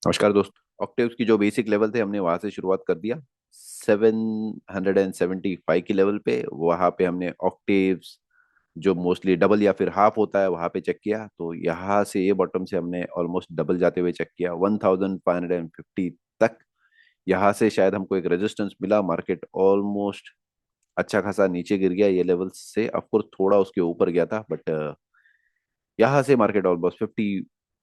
नमस्कार दोस्त। ऑक्टेव्स की जो बेसिक लेवल थे हमने वहां से शुरुआत कर दिया। 775 की लेवल पे वहां पे हमने ऑक्टेव्स जो मोस्टली डबल या फिर हाफ होता है वहां पे चेक किया। तो यहाँ से ये बॉटम से हमने ऑलमोस्ट डबल जाते हुए चेक किया 1550 तक। यहाँ से शायद हमको एक रेजिस्टेंस मिला। मार्केट ऑलमोस्ट अच्छा खासा नीचे गिर गया ये लेवल से। ऑफकोर्स थोड़ा उसके ऊपर गया था बट यहाँ से मार्केट ऑलमोस्ट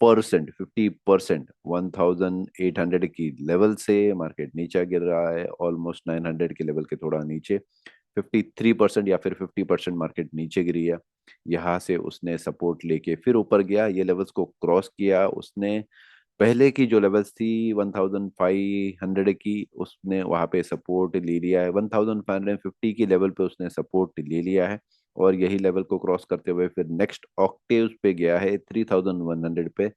50% 1800 की लेवल से मार्केट नीचे गिर रहा है। ऑलमोस्ट 900 के लेवल के थोड़ा नीचे 53% या फिर 50% मार्केट नीचे गिरी है। यहाँ से उसने सपोर्ट लेके फिर ऊपर गया, ये लेवल्स को क्रॉस किया उसने। पहले की जो लेवल्स थी 1500 की, उसने वहां पे सपोर्ट ले लिया है। 1550 की लेवल पे उसने सपोर्ट ले लिया है और यही लेवल को क्रॉस करते हुए फिर नेक्स्ट ऑक्टेव्स पे गया है 3100 पे।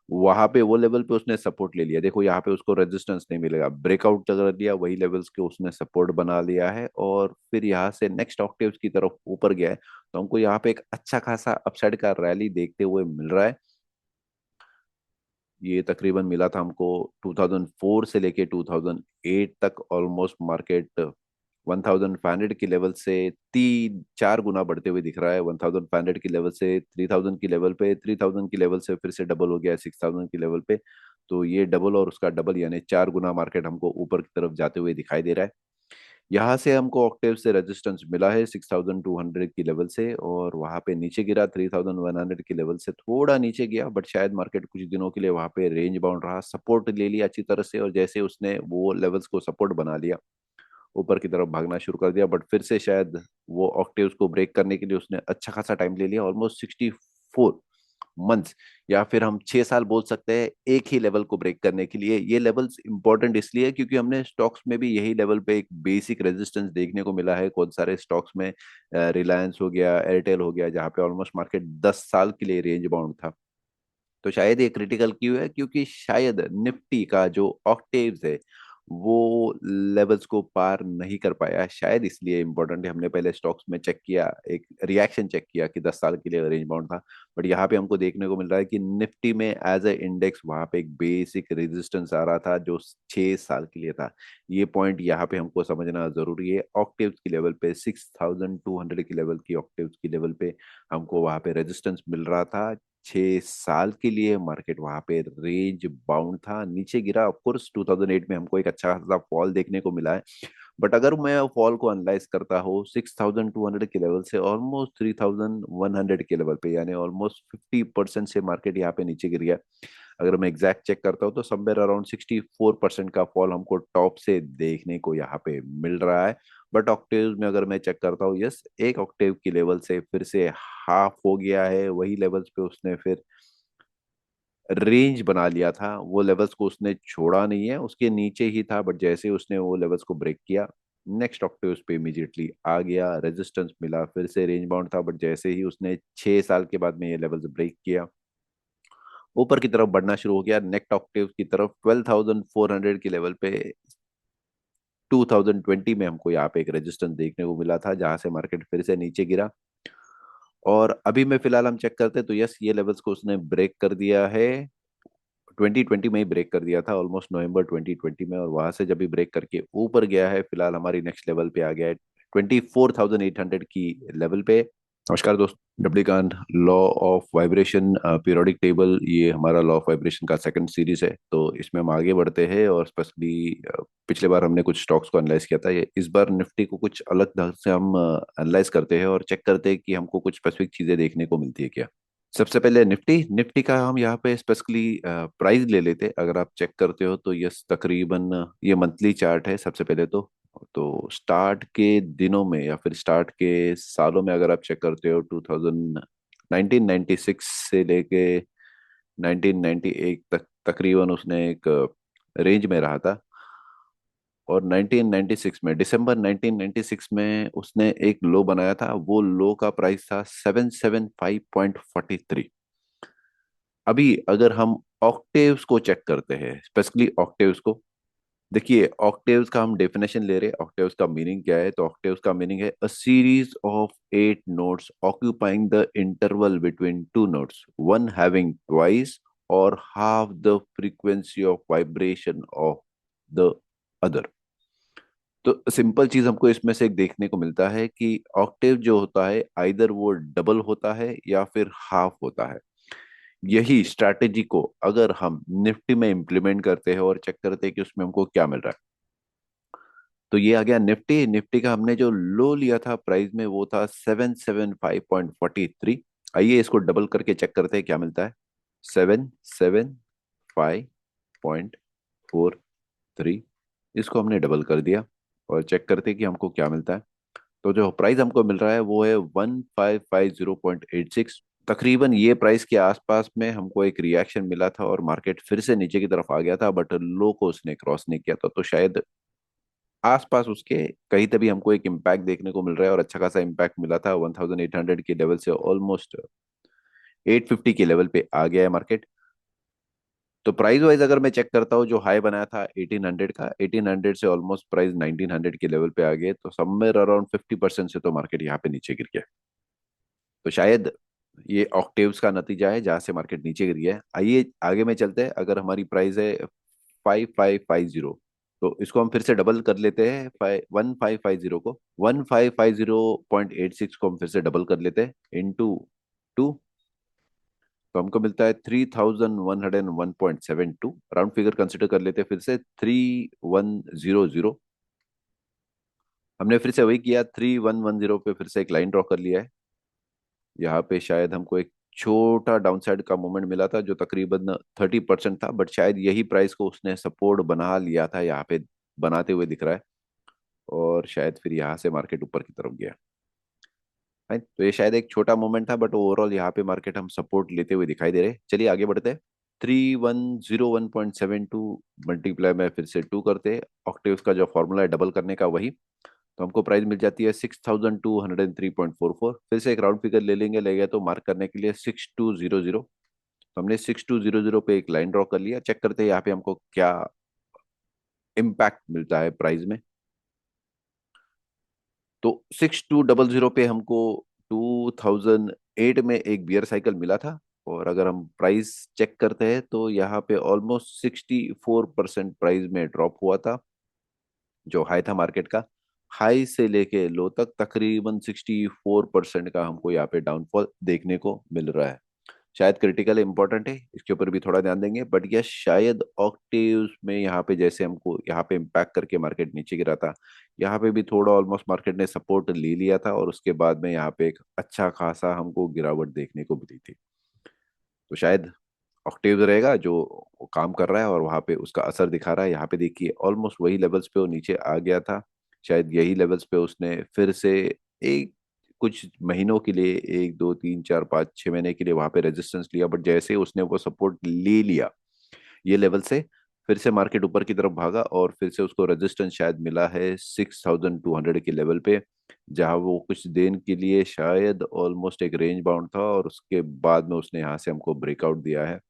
वहां पे वो लेवल पे उसने सपोर्ट ले लिया। देखो यहाँ पे उसको रेजिस्टेंस नहीं मिलेगा, ब्रेकआउट कर दिया, वही लेवल्स के उसने सपोर्ट बना लिया है और फिर यहाँ से नेक्स्ट ऑक्टेव्स की तरफ ऊपर गया है। तो हमको यहाँ पे एक अच्छा खासा अपसाइड का रैली देखते हुए मिल रहा है। ये तकरीबन मिला था हमको 2004 से लेके 2008 तक। ऑलमोस्ट मार्केट 1500 की लेवल से 3 4 गुना बढ़ते हुए दिख रहा है। 1500 की लेवल से 3000 की लेवल पे, 3000 की लेवल से फिर से डबल हो गया 6000 की लेवल पे। तो ये डबल और उसका डबल यानी 4 गुना मार्केट हमको ऊपर की तरफ जाते हुए दिखाई दे रहा है। यहाँ से हमको ऑक्टेव से रेजिस्टेंस मिला है 6200 की लेवल से और वहां पे नीचे गिरा 3100 की लेवल से, थोड़ा नीचे गया बट शायद मार्केट कुछ दिनों के लिए वहां पे रेंज बाउंड रहा, सपोर्ट ले लिया अच्छी तरह से और जैसे उसने वो लेवल्स को सपोर्ट बना लिया ऊपर की तरफ भागना शुरू कर दिया। बट फिर से शायद वो ऑक्टेव्स को ब्रेक करने के लिए उसने अच्छा खासा टाइम ले लिया, ऑलमोस्ट 64 मंथ्स या फिर हम 6 साल बोल सकते हैं एक ही लेवल को ब्रेक करने के लिए। ये लेवल्स इंपॉर्टेंट इसलिए क्योंकि हमने स्टॉक्स में भी यही लेवल पे एक बेसिक रेजिस्टेंस देखने को मिला है। कौन सारे स्टॉक्स में, रिलायंस हो गया, एयरटेल हो गया, जहाँ पे ऑलमोस्ट मार्केट 10 साल के लिए रेंज बाउंड था। तो शायद ये क्रिटिकल क्यों है, क्योंकि शायद निफ्टी का जो ऑक्टेव्स है वो लेवल्स को पार नहीं कर पाया, शायद इसलिए इम्पोर्टेंट है। हमने पहले स्टॉक्स में चेक किया, एक रिएक्शन चेक किया कि 10 साल के लिए रेंज बाउंड था। बट यहाँ पे हमको देखने को मिल रहा है कि निफ्टी में एज ए इंडेक्स वहां पे एक बेसिक रेजिस्टेंस आ रहा था जो 6 साल के लिए था। ये पॉइंट यहाँ पे हमको समझना जरूरी है। ऑक्टेव्स की लेवल पे 6200 की लेवल की ऑक्टेव्स की लेवल पे हमको वहां पे रेजिस्टेंस मिल रहा था। 6 साल के लिए मार्केट वहां पे रेंज बाउंड था, नीचे गिरा। ऑफ कोर्स 2008 में हमको एक अच्छा खासा फॉल देखने को मिला है। बट अगर मैं फॉल को एनालाइज करता हूँ 6200 के लेवल से ऑलमोस्ट 3100 के लेवल पे, यानी ऑलमोस्ट 50% से मार्केट यहाँ पे नीचे गिर गया। अगर मैं एग्जैक्ट चेक करता हूँ तो समवेयर अराउंड 64% का फॉल हमको टॉप से देखने को यहाँ पे मिल रहा है। बट ऑक्टेव में अगर मैं चेक करता हूँ, यस, एक ऑक्टेव की लेवल से फिर से हाफ हो गया है। वही लेवल्स पे उसने फिर रेंज बना लिया था, वो लेवल्स को उसने छोड़ा नहीं है, उसके नीचे ही था। बट जैसे ही उसने वो लेवल्स को ब्रेक किया नेक्स्ट ऑक्टेव उस पे इमीडिएटली आ गया, रेजिस्टेंस मिला, फिर से रेंज बाउंड था। बट जैसे ही उसने 6 साल के बाद में ये लेवल्स ब्रेक किया ऊपर की तरफ बढ़ना शुरू हो गया नेक्स्ट ऑक्टेव की तरफ 12400 की लेवल पे। 2020 में हमको यहाँ पे एक रेजिस्टेंस देखने को मिला था जहां से मार्केट फिर से नीचे गिरा। और अभी में फिलहाल हम चेक करते हैं तो यस, ये लेवल्स को उसने ब्रेक कर दिया है। 2020 में ही ब्रेक कर दिया था ऑलमोस्ट नवंबर 2020 में, और वहां से जब भी ब्रेक करके ऊपर गया है फिलहाल हमारी नेक्स्ट लेवल पे आ गया है 24,800 की लेवल पे। नमस्कार दोस्त। डब्लिकान law of vibration periodic table, ये हमारा लॉ ऑफ वाइब्रेशन का सेकंड सीरीज है। तो इसमें हम आगे बढ़ते हैं और स्पेशली पिछले बार हमने कुछ स्टॉक्स को एनालाइज किया था, ये इस बार निफ्टी को कुछ अलग ढंग से हम एनालाइज करते हैं और चेक करते हैं कि हमको कुछ स्पेसिफिक चीजें देखने को मिलती है क्या। सबसे पहले निफ्टी निफ्टी का हम यहाँ पे स्पेशली प्राइस ले लेते हैं। अगर आप चेक करते हो तो यस, तकरीबन ये मंथली चार्ट है सबसे पहले तो स्टार्ट के दिनों में या फिर स्टार्ट के सालों में अगर आप चेक करते हो 2000 1996 से लेके 1998 तक तकरीबन उसने एक रेंज में रहा था। और 1996 में, दिसंबर 1996 में उसने एक लो बनाया था, वो लो का प्राइस था 775.43। अभी अगर हम ऑक्टेव्स को चेक करते हैं, स्पेशली ऑक्टेव्स को, देखिए ऑक्टेव्स का हम डेफिनेशन ले रहे हैं। ऑक्टेव्स का मीनिंग क्या है? तो ऑक्टेव्स का मीनिंग है a series of 8 notes occupying the interval between two notes, one having twice or half the frequency of vibration of the other. तो सिंपल चीज हमको इसमें से एक देखने को मिलता है कि ऑक्टेव जो होता है आइदर वो डबल होता है या फिर हाफ होता है। यही स्ट्रैटेजी को अगर हम निफ्टी में इम्प्लीमेंट करते हैं और चेक करते हैं कि उसमें हमको क्या मिल रहा है। तो ये आ गया निफ्टी। निफ्टी का हमने जो लो लिया था प्राइस में वो था 775.43। आइए इसको डबल करके चेक करते हैं क्या मिलता है। 775.43, इसको हमने डबल कर दिया और चेक करते हैं कि हमको क्या मिलता है। तो जो प्राइस हमको मिल रहा है वो है 1550.86। तकरीबन ये प्राइस के आसपास में हमको एक रिएक्शन मिला था और मार्केट फिर से नीचे की तरफ आ गया था, बट लो को उसने क्रॉस नहीं किया था। तो शायद आसपास उसके कहीं तभी हमको एक इम्पैक्ट देखने को मिल रहा है और अच्छा खासा इम्पैक्ट मिला था। 1800 के लेवल से ऑलमोस्ट 850 के लेवल पे आ गया है मार्केट। तो प्राइस वाइज अगर मैं चेक करता हूँ, जो हाई बनाया था 1800 का, 1800 से ऑलमोस्ट प्राइस 1900 के लेवल पे आ गए। तो समवेयर अराउंड 50% से तो मार्केट यहाँ पे नीचे गिर गया। तो शायद ये ऑक्टेव्स का नतीजा है जहां से मार्केट नीचे गिर गया है। आइए आगे में चलते हैं। अगर हमारी प्राइस है 5550, तो इसको हम फिर से डबल कर लेते हैं। 1550 को 1550.86 को हम फिर से डबल कर लेते हैं इंटू 2। तो हमको मिलता है 3101.72। राउंड फिगर कंसिडर कर लेते हैं फिर से 3100। हमने फिर से वही किया, 3110 पे फिर से एक लाइन ड्रॉ कर लिया है। यहाँ पे शायद हमको एक छोटा डाउनसाइड का मूवमेंट मिला था जो तकरीबन 30% था, बट शायद यही प्राइस को उसने सपोर्ट बना लिया था यहाँ पे, बनाते हुए दिख रहा है। और शायद फिर यहाँ से मार्केट ऊपर की तरफ गया है। तो ये शायद एक छोटा मूवमेंट था, बट ओवरऑल यहाँ पे मार्केट हम सपोर्ट लेते हुए दिखाई दे रहे हैं। चलिए आगे बढ़ते हैं। 3101.72 मल्टीप्लाई में फिर से 2 करते हैं। ऑक्टेव्स का जो फॉर्मूला है डबल करने का वही, तो हमको प्राइस मिल जाती है 6203.44। फिर से एक राउंड फिगर ले लेंगे, ले गया तो मार्क करने के लिए 6200। तो हमने 6200 पे एक लाइन ड्रॉ कर लिया। चेक करते हैं यहाँ पे हमको क्या इम्पैक्ट मिलता है प्राइस में। तो 6200 पे हमको 2008 में एक बियर साइकिल मिला था। और अगर हम प्राइस चेक करते हैं तो यहाँ पे ऑलमोस्ट 64% प्राइस में ड्रॉप हुआ था। जो हाई था मार्केट का, हाई से लेके लो तक तकरीबन 64% का हमको यहाँ पे डाउनफॉल देखने को मिल रहा है। शायद क्रिटिकल इंपॉर्टेंट है, इसके ऊपर भी थोड़ा ध्यान देंगे। बट यह शायद ऑक्टेव्स में यहाँ पे जैसे हमको यहाँ पे इम्पैक्ट करके मार्केट नीचे गिरा था, यहाँ पे भी थोड़ा ऑलमोस्ट मार्केट ने सपोर्ट ले लिया था और उसके बाद में यहाँ पे एक अच्छा खासा हमको गिरावट देखने को मिली थी। तो शायद ऑक्टेव रहेगा जो काम कर रहा है और वहां पे उसका असर दिखा रहा है। यहाँ पे देखिए ऑलमोस्ट वही लेवल्स पे वो नीचे आ गया था। शायद यही लेवल्स पे उसने फिर से एक कुछ महीनों के लिए, 1 2 3 4 5 6 महीने के लिए वहां पे रेजिस्टेंस लिया, बट जैसे ही उसने वो सपोर्ट ले लिया ये लेवल से, फिर से मार्केट ऊपर की तरफ भागा और फिर से उसको रेजिस्टेंस शायद मिला है 6200 के लेवल पे, जहां वो कुछ दिन के लिए शायद ऑलमोस्ट एक रेंज बाउंड था और उसके बाद में उसने यहाँ से हमको ब्रेकआउट दिया है।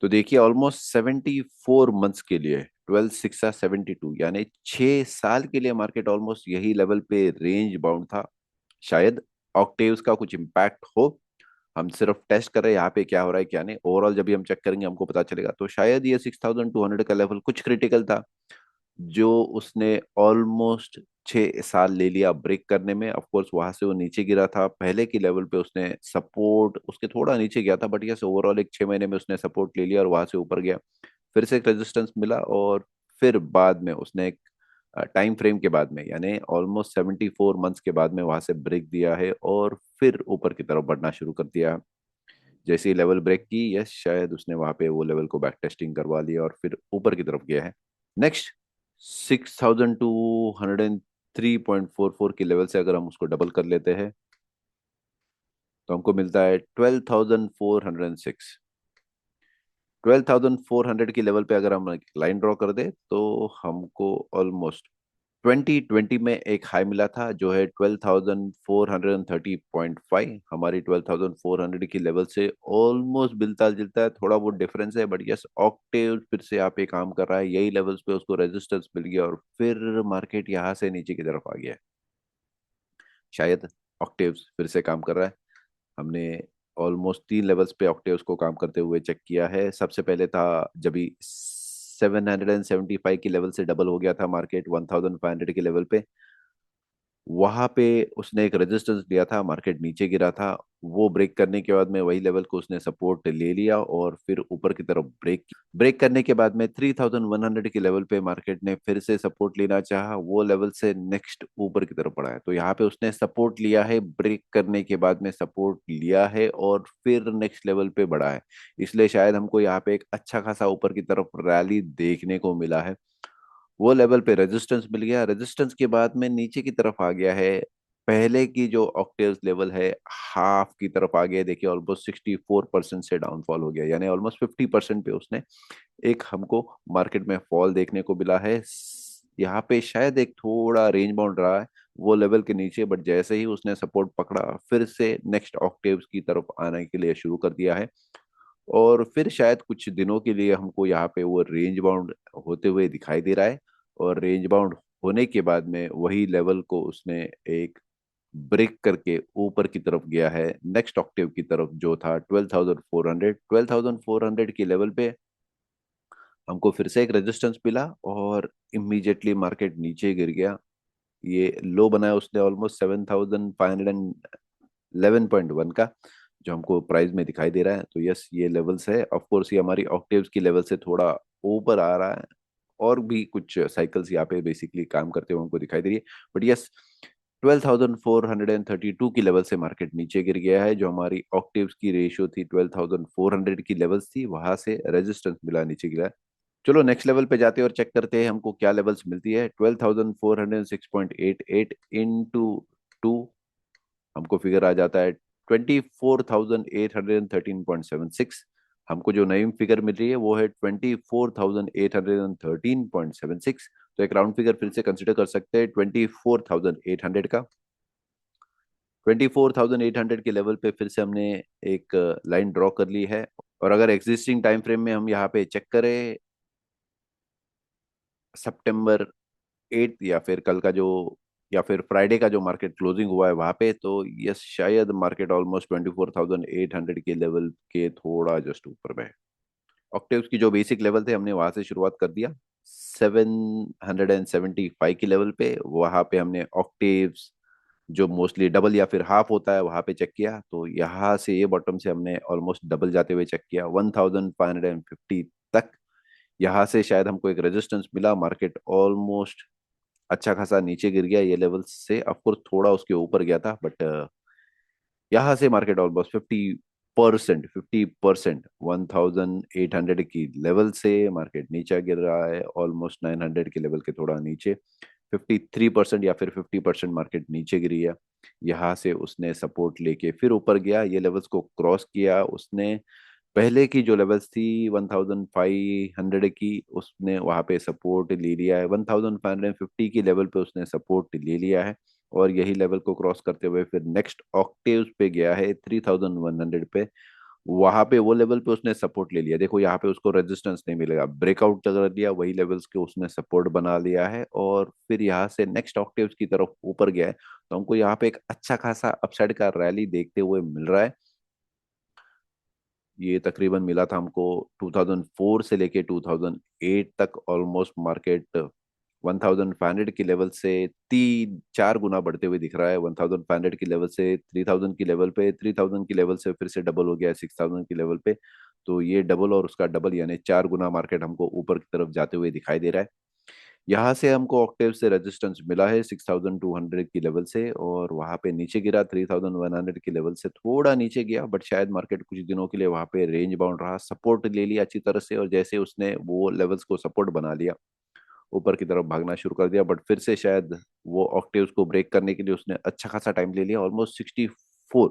तो देखिए ऑलमोस्ट 74 मंथ्स के लिए 12 6 72, यानी 6 साल के लिए मार्केट ऑलमोस्ट यही लेवल पे रेंज बाउंड था। शायद ऑक्टेव्स का कुछ इम्पैक्ट हो। हम सिर्फ टेस्ट कर रहे हैं यहाँ पे क्या हो रहा है क्या नहीं। ओवरऑल जब भी हम चेक करेंगे हमको पता चलेगा। तो शायद ये 6200 का लेवल कुछ क्रिटिकल था जो उसने ऑलमोस्ट 6 साल ले लिया ब्रेक करने में। ऑफ कोर्स वहां से वो नीचे गिरा था, पहले की लेवल पे उसने सपोर्ट उसके थोड़ा नीचे गया था, बट यस ओवरऑल एक 6 महीने में उसने सपोर्ट ले लिया और वहां से ऊपर गया। फिर से एक रेजिस्टेंस मिला और फिर बाद में उसने एक टाइम फ्रेम के बाद में, यानी ऑलमोस्ट 74 मंथ्स के बाद में वहां से ब्रेक दिया है और फिर ऊपर की तरफ बढ़ना शुरू कर दिया। जैसे ही लेवल ब्रेक की, यस शायद उसने वहां पे वो लेवल को बैक टेस्टिंग करवा लिया और फिर ऊपर की तरफ गया है। नेक्स्ट 6203.44 के लेवल से अगर हम उसको डबल कर लेते हैं तो हमको मिलता है 12406। 12400 की लेवल पे अगर हम लाइन ड्रॉ कर दे तो हमको ऑलमोस्ट 2020 में एक हाई मिला था जो है 12430.5। हमारी 12400 की लेवल से ऑलमोस्ट मिलता जुलता है, थोड़ा बहुत डिफरेंस है, बट यस ऑक्टेव फिर से यहाँ पे काम कर रहा है। यही लेवल्स पे उसको रेजिस्टेंस मिल गया और फिर मार्केट यहाँ से नीचे की तरफ आ गया है। शायद ऑक्टेव्स फिर से काम कर रहा है। हमने ऑलमोस्ट 3 लेवल्स पे ऑक्टेव्स को काम करते हुए चेक किया है। सबसे पहले था जब 775 की लेवल से डबल हो गया था मार्केट 1500 के लेवल पे। वहां पे उसने एक रेजिस्टेंस लिया था, मार्केट नीचे गिरा था। वो ब्रेक करने के बाद में वही लेवल को उसने सपोर्ट ले लिया और फिर ऊपर की तरफ ब्रेक करने के बाद में 3100 के लेवल पे मार्केट ने फिर से सपोर्ट लेना चाहा। वो लेवल से नेक्स्ट ऊपर की तरफ बढ़ा है। तो यहाँ पे उसने सपोर्ट लिया है, ब्रेक करने के बाद में सपोर्ट लिया है और फिर नेक्स्ट लेवल पे बढ़ा है। इसलिए शायद हमको यहाँ पे एक अच्छा खासा ऊपर की तरफ रैली देखने को मिला है। वो लेवल पे रेजिस्टेंस मिल गया, रेजिस्टेंस के बाद में नीचे की तरफ आ गया है। पहले की जो ऑक्टेव्स लेवल है हाफ की तरफ आ गया है। देखिए ऑलमोस्ट 64% से डाउनफॉल हो गया, यानी ऑलमोस्ट 50% पे उसने एक हमको मार्केट में फॉल देखने को मिला है। यहाँ पे शायद एक थोड़ा रेंज बाउंड रहा है वो लेवल के नीचे, बट जैसे ही उसने सपोर्ट पकड़ा फिर से नेक्स्ट ऑक्टेव्स की तरफ आने के लिए शुरू कर दिया है। और फिर शायद कुछ दिनों के लिए हमको यहाँ पे वो रेंज बाउंड होते हुए दिखाई दे रहा है। और रेंज बाउंड होने के बाद में वही लेवल को उसने एक ब्रेक करके ऊपर की तरफ गया है नेक्स्ट ऑक्टेव की तरफ, जो था 12,400 की लेवल पे हमको फिर से एक रेजिस्टेंस मिला और इमीडिएटली मार्केट नीचे गिर गया। ये लो बनाया उसने ऑलमोस्ट 7,511.1 का, जो हमको प्राइस में दिखाई दे रहा है। तो यस, ये लेवल्स है। ऑफ कोर्स ये हमारी ऑक्टेव्स की लेवल से थोड़ा ऊपर आ रहा है और भी कुछ साइकिल्स यहाँ पे बेसिकली काम करते हुए हमको दिखाई दे रही है। बट यस, 12,432 की लेवल से मार्केट नीचे गिर गया है। जो हमारी ऑक्टेव्स की रेशियो थी 12,400 की लेवल्स थी, वहां से रेजिस्टेंस मिला, नीचे गिरा है। चलो नेक्स्ट लेवल पे जाते हैं और चेक करते हैं हमको क्या लेवल्स मिलती है। 12,406.88 इंटू 2, हमको फिगर आ जाता है 24,813.76। हमको जो नई फिगर मिल रही है वो है 24,813.76। तो एक राउंड फिगर फिर से कंसिडर कर सकते हैं 24,800 का। 24,800 के लेवल पे फिर से हमने एक लाइन ड्रॉ कर ली है। और अगर एग्जिस्टिंग टाइम फ्रेम में हम यहाँ पे चेक करें सितंबर 8 या फिर कल का जो या फिर फ्राइडे का जो मार्केट क्लोजिंग हुआ है वहां पे, तो यस शायद मार्केट ऑलमोस्ट 24,800 के लेवल के थोड़ा जस्ट ऊपर में है। ऑक्टेव्स की जो बेसिक लेवल थे हमने वहां से शुरुआत कर दिया 775 की लेवल पे। वहां पे हमने ऑक्टेव्स जो मोस्टली डबल या फिर हाफ होता है वहां पे चेक किया। तो यहाँ से ये बॉटम से हमने ऑलमोस्ट डबल जाते हुए चेक किया 1550 तक। यहाँ से शायद हमको एक रेजिस्टेंस मिला, मार्केट ऑलमोस्ट अच्छा खासा नीचे गिर गया ये लेवल से। ऑफकोर्स थोड़ा उसके ऊपर गया था, बट यहाँ से मार्केट ऑलमोस्ट 50% 1800 की लेवल से मार्केट नीचे गिर रहा है, ऑलमोस्ट 900 के लेवल के थोड़ा नीचे। 53% या फिर 50% मार्केट नीचे गिरी है। यहाँ से उसने सपोर्ट लेके फिर ऊपर गया, ये लेवल्स को क्रॉस किया उसने। पहले की जो लेवल्स थी 1500 की, उसने वहां पे सपोर्ट ले लिया है। 1550 की लेवल पे उसने सपोर्ट ले लिया है और यही लेवल को क्रॉस करते हुए फिर नेक्स्ट ऑक्टेव्स पे गया है 3100 पे। वहां पे वो लेवल पे उसने सपोर्ट ले लिया। देखो यहाँ पे उसको रेजिस्टेंस नहीं मिलेगा, ब्रेकआउट कर दिया, वही लेवल्स के उसने सपोर्ट बना लिया है और फिर यहाँ से नेक्स्ट ऑक्टेव्स की तरफ ऊपर गया है। तो हमको यहाँ पे एक अच्छा खासा अपसाइड का रैली देखते हुए मिल रहा है। ये तकरीबन मिला था हमको 2004 से लेके 2008 तक, ऑलमोस्ट मार्केट 1500 की लेवल से 3-4 गुना बढ़ते हुए दिख रहा है। 1500 की लेवल से 3000 की लेवल पे, 3000 की लेवल से फिर से डबल हो गया है 6000 की लेवल पे। तो ये डबल और उसका डबल यानी 4 गुना मार्केट हमको ऊपर की तरफ जाते हुए दिखाई दे रहा है। यहाँ से हमको ऑक्टेव से रेजिस्टेंस मिला है 6200 की लेवल से और वहां पे नीचे गिरा 3100 की लेवल से थोड़ा नीचे गया। बट शायद मार्केट कुछ दिनों के लिए वहां पे रेंज बाउंड रहा, सपोर्ट ले लिया अच्छी तरह से और जैसे उसने वो लेवल्स को सपोर्ट बना लिया ऊपर की तरफ भागना शुरू कर दिया। बट फिर से शायद वो ऑक्टेव्स को ब्रेक करने के लिए उसने अच्छा खासा टाइम ले लिया, ऑलमोस्ट 64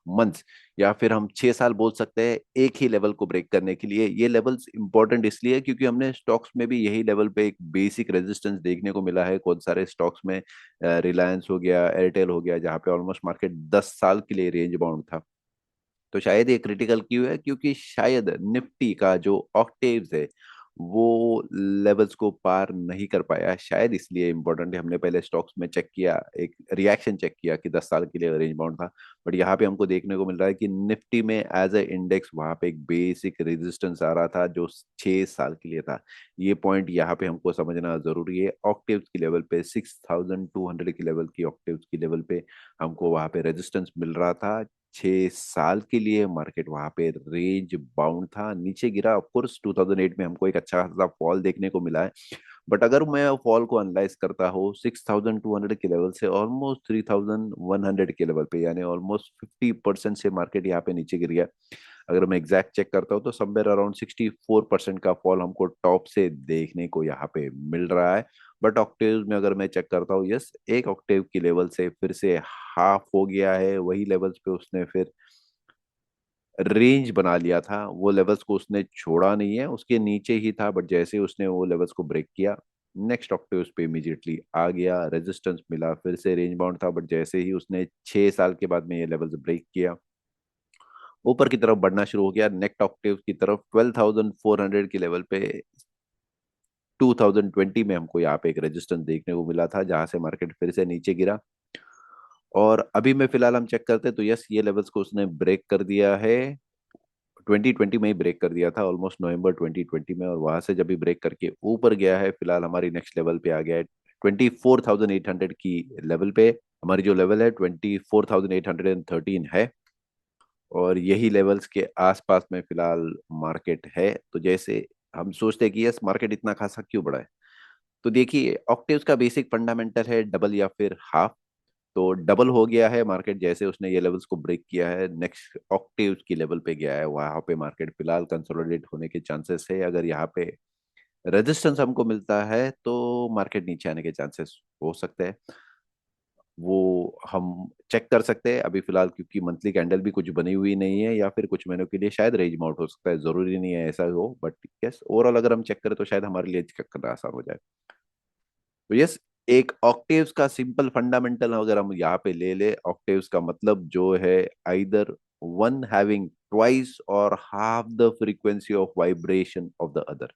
मंथ्स या फिर हम 6 साल बोल सकते हैं एक ही लेवल को ब्रेक करने के लिए। ये लेवल्स इंपॉर्टेंट इसलिए क्योंकि हमने स्टॉक्स में भी यही लेवल पे एक बेसिक रेजिस्टेंस देखने को मिला है। कौन सारे स्टॉक्स में, रिलायंस हो गया, एयरटेल हो गया, जहाँ पे ऑलमोस्ट मार्केट 10 साल के लिए रेंज बाउंड था। तो शायद ये क्रिटिकल क्यों है, क्योंकि शायद निफ्टी का जो ऑक्टेव्स है वो लेवल्स को पार नहीं कर पाया, शायद इसलिए इम्पोर्टेंट है। हमने पहले स्टॉक्स में चेक किया, एक रिएक्शन चेक किया कि 10 साल के लिए रेंज बाउंड था, बट यहाँ पे हमको देखने को मिल रहा है कि निफ्टी में एज ए इंडेक्स वहां पे एक बेसिक रेजिस्टेंस आ रहा था जो 6 साल के लिए था। ये पॉइंट यहाँ पे हमको समझना जरूरी है। ऑक्टेव्स की लेवल पे 6200 की लेवल की ऑक्टेव्स की लेवल पे हमको वहां पे रेजिस्टेंस मिल रहा था। 6 साल के लिए मार्केट वहां पे रेंज बाउंड था, नीचे गिरा। ऑफ कोर्स 2008 में हमको एक अच्छा खासा फॉल देखने को मिला है, बट अगर मैं फॉल को एनालाइज करता हूँ 6200 के लेवल से ऑलमोस्ट 3100 के लेवल पे, यानी ऑलमोस्ट 50% से मार्केट यहाँ पे नीचे गिर गया। अगर मैं एग्जैक्ट चेक करता हूँ तो समवेयर अराउंड 64% का फॉल हमको टॉप से देखने को यहाँ पे मिल रहा है। बट ऑक्टेव में अगर मैं चेक करता हूँ, यस, एक ऑक्टेव की लेवल से फिर से हाफ हो गया है, वही लेवल्स पे उसने फिर रेंज बना लिया था। वो लेवल्स को उसने छोड़ा नहीं है, उसके नीचे ही था, बट जैसे उसने वो लेवल्स को ब्रेक किया, नेक्स्ट ऑक्टेव उस पे इमीडिएटली आ गया, रेजिस्टेंस मिला, फिर से रेंज बाउंड था, बट जैसे ही उसने 6 साल के बाद में ये लेवल्स ब्रेक किया, ऊपर की तरफ बढ़ना शुरू हो गया, नेक्स्ट ऑक्टेव की तरफ 12400 की लेवल पे 2020 में हमको यहाँ पे एक रेजिस्टेंस देखने को मिला था, जहां से मार्केट फिर से नीचे गिरा। और अभी में फिलहाल हम चेक करते हैं तो यस, ये लेवल्स को उसने ब्रेक कर दिया है। 2020 में ही ब्रेक कर दिया था, ऑलमोस्ट नवंबर 2020 में, और वहां से जब भी ब्रेक करके ऊपर गया है, फिलहाल हमारी नेक्स्ट लेवल पे आ गया है 24,800 की लेवल पे। हमारी जो लेवल है 24,813 है, और यही लेवल्स के आसपास में फिलहाल मार्केट है। तो जैसे हम सोचते हैं कि यस, मार्केट इतना खासा क्यों बढ़ा है, तो देखिए ऑक्टेव्स का बेसिक फंडामेंटल है डबल या फिर हाफ। तो डबल हो गया है मार्केट, जैसे उसने ये लेवल्स को ब्रेक किया है, नेक्स्ट ऑक्टेव्स की लेवल पे गया है, वहां पे मार्केट फिलहाल कंसोलिडेट होने के चांसेस है। अगर यहाँ पे रेजिस्टेंस हमको मिलता है तो मार्केट नीचे आने के चांसेस हो सकते हैं, वो हम चेक कर सकते हैं अभी फिलहाल, क्योंकि मंथली कैंडल भी कुछ बनी हुई नहीं है, या फिर कुछ महीनों के लिए शायद रेंज आउट हो सकता है, जरूरी नहीं है ऐसा हो, बट यस ओवरऑल अगर हम चेक करें तो शायद हमारे लिए चेक करना आसान हो जाए। तो यस, एक ऑक्टेव्स का सिंपल फंडामेंटल अगर हम यहाँ पे ले ले, ऑक्टेव्स का मतलब जो है either one having twice or half the frequency of vibration of the other.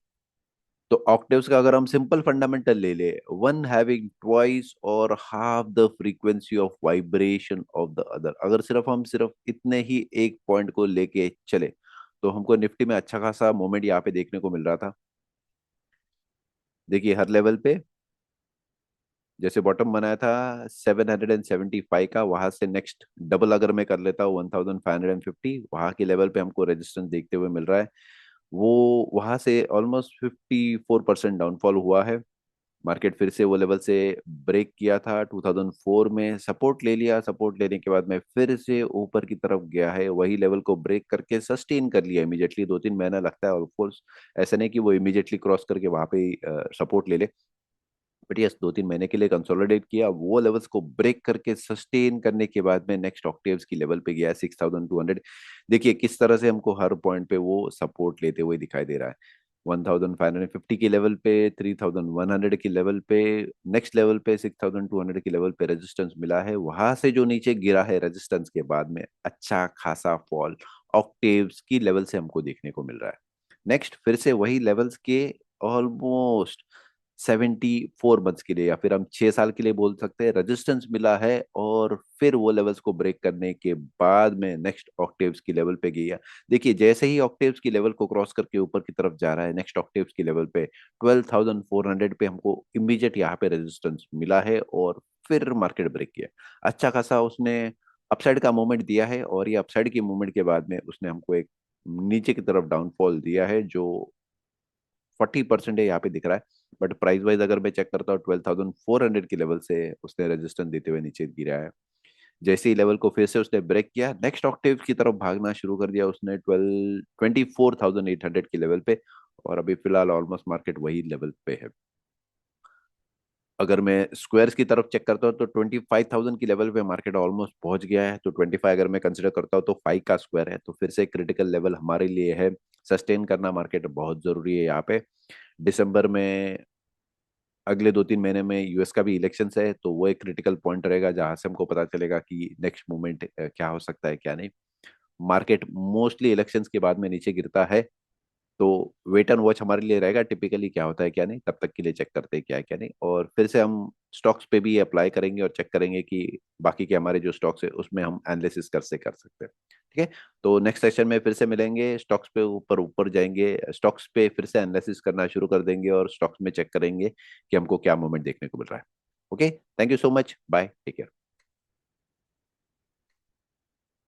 तो ऑक्टेव्स का अगर हम सिंपल फंडामेंटल ले ले, one having twice or half the frequency of vibration of the other, अगर सिर्फ इतने ही एक पॉइंट को लेके चले तो हमको निफ्टी में अच्छा खासा मोमेंट यहाँ पे देखने को मिल रहा था। देखिए हर लेवल पे जैसे बॉटम बनाया था 775 का, वहां से नेक्स्ट डबल अगर मैं कर लेता हूँ 1550, वहां के लेवल पे हमको रेजिस्टेंस देखते हुए मिल रहा है। वो वहां से ऑलमोस्ट 54% डाउनफॉल हुआ है। मार्केट फिर से वो लेवल से ब्रेक किया था, 2004 में सपोर्ट ले लिया, सपोर्ट लेने के बाद में फिर से ऊपर की तरफ गया है, वही लेवल को ब्रेक करके सस्टेन कर लिया इमीडिएटली। 2-3 महीना लगता है ऑफ कोर्स, ऐसा नहीं कि वो इमीडिएटली क्रॉस करके वहां पे सपोर्ट ले ले, बट यस 2-3 महीने के लिए कंसोलिडेट किया, वो लेवल्स को ब्रेक करके सस्टेन करने के बाद में नेक्स्ट ऑक्टेव्स की लेवल पे गया 6200। देखिए किस तरह से हमको हर पॉइंट पे वो सपोर्ट लेते हुए दिखाई दे रहा है। 1550 की लेवल पे, 3100 की लेवल पे, नेक्स्ट लेवल पे 6200 की लेवल पे रेजिस्टेंस मिला है, वहां से जो नीचे गिरा है रेजिस्टेंस के बाद में अच्छा खासा फॉल ऑक्टेव्स की लेवल से हमको देखने को मिल रहा है। नेक्स्ट फिर से वही लेवल्स के ऑलमोस्ट 74 मंथ्स के लिए, या फिर हम 6 साल के लिए बोल सकते हैं, रेजिस्टेंस मिला है, और फिर वो लेवल्स को ब्रेक करने के बाद में नेक्स्ट ऑक्टेव्स की लेवल पे गया। देखिए जैसे ही ऑक्टेव्स की लेवल को क्रॉस करके ऊपर की तरफ जा रहा है, नेक्स्ट ऑक्टेव्स की लेवल पे 12,400 पे हमको इमीडिएट यहाँ पे रेजिस्टेंस मिला है, और फिर मार्केट ब्रेक किया। अच्छा खासा उसने अपसाइड का मूवमेंट दिया है, और ये अपसाइड की मूवमेंट के बाद में उसने हमको एक नीचे की तरफ डाउनफॉल दिया है जो 40% है यहाँ पे दिख रहा है। बट प्राइस वाइज अगर मैं चेक करता हूँ 12,400 की लेवल से उसने रेजिस्टेंस देते हुए नीचे गिरा है। जैसे ही लेवल को फिर से उसने ब्रेक किया, नेक्स्ट ऑक्टेव की तरफ भागना शुरू कर दिया उसने 24,800 की लेवल पे, और अभी फिलहाल ऑलमोस्ट मार्केट वही लेवल पे है। अगर मैं स्क्वायर्स की तरफ चेक करता हूँ तो 25,000 की लेवल पे मार्केट ऑलमोस्ट पहुंच गया है, तो 25 अगर मैं कंसिडर करता हूँ तो 5 का स्क्वायर है, तो फिर से क्रिटिकल लेवल हमारे लिए है। सस्टेन करना मार्केट बहुत जरूरी है यहाँ पे। दिसंबर में अगले 2-3 महीने में यूएस का भी इलेक्शंस है, तो वो एक क्रिटिकल पॉइंट रहेगा जहां से हमको पता चलेगा कि नेक्स्ट मूवमेंट क्या हो सकता है क्या नहीं। मार्केट मोस्टली इलेक्शंस के बाद में नीचे गिरता है, तो वेट एंड वॉच हमारे लिए रहेगा टिपिकली क्या होता है क्या नहीं, तब तक के लिए चेक करते हैं क्या है क्या नहीं, और फिर से हम स्टॉक्स पे भी अप्लाई करेंगे और चेक करेंगे कि बाकी के हमारे जो स्टॉक्स है उसमें हम एनालिसिस कर सकते हैं। ठीक है, तो नेक्स्ट सेशन में फिर से मिलेंगे, स्टॉक्स पे ऊपर ऊपर जाएंगे, स्टॉक्स पे फिर से एनालिसिस करना शुरू कर देंगे और स्टॉक्स में चेक करेंगे कि हमको क्या मूवमेंट देखने को मिल रहा है। Okay, thank you so much, bye, take care.